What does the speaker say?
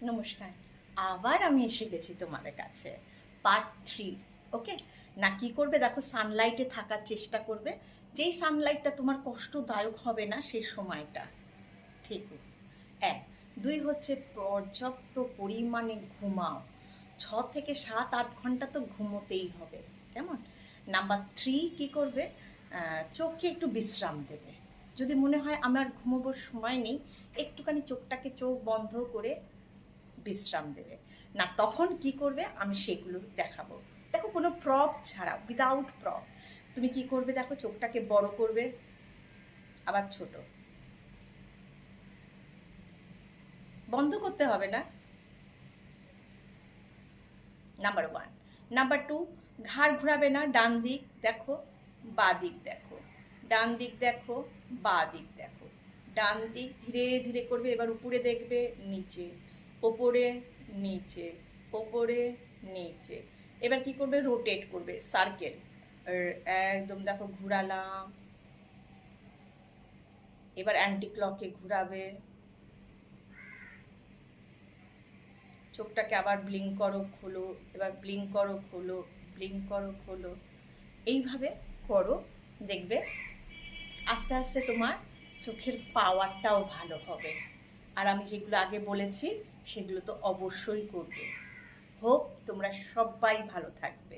নমস্কার। আবার আমি এসে গেছি তোমাদের কাছে, পার্ট 3। ওকে, না কি করবে দেখো, সানলাইটে থাকার চেষ্টা করবে। যেই সানলাইটটা তোমার কষ্টদায়ক হবে না সেই সময়টা। ঠিক। 1, 2 হচ্ছে পর্যাপ্ত পরিমাণে ঘুমাও। 6 থেকে 7-8 ঘন্টা তো ঘুমোতেই হবে। কেমন? নাম্বার 3 কি করবে, চোখকে একটু বিশ্রাম দেবে। যদি মনে হয় আমার ঘুমোবার সময় নেই, একটুখানি চোখ বন্ধ করে বিশ্রাম দেবে। না তখন কি করবে আমি সেগুলো দেখাবো। দেখো, কোনো প্রপ ছাড়া, উইদাউট প্রপ তুমি কি করবে দেখো, চোখটাকে বড় করবে, আবার ছোট, বন্ধ করতে হবে না। নাম্বার 1। নাম্বার 2, ঘাড় ঘোরাবে না, ডান দিক দেখো, বা দিক দেখো, ডান দিক দেখো, বা দিক দেখো, ডান দিক ধীরে ধীরে করবে। এবার উপরে দেখবে, নিচে, ওপরে, নিচে, ওপরে, নিচে। এবার কি করবে, রোটেট করবে, সার্কেল। একদম দেখো ঘুরালাম। এবার অ্যান্টি ক্লকে ঘুরাবে। চোখটাকে আবার ব্লিঙ্ক করো, খোলো, এবার ব্লিঙ্ক করো, খোলো, ব্লিঙ্ক করো, খোলো। এইভাবে করো, দেখবে আস্তে আস্তে তোমার চোখের পাওয়ারটাও ভালো হবে। আর আমি যেগুলো আগে বলেছি সেগুলো তো অবশ্যই করবে। হোক তোমরা সবাই ভালো থাকবে।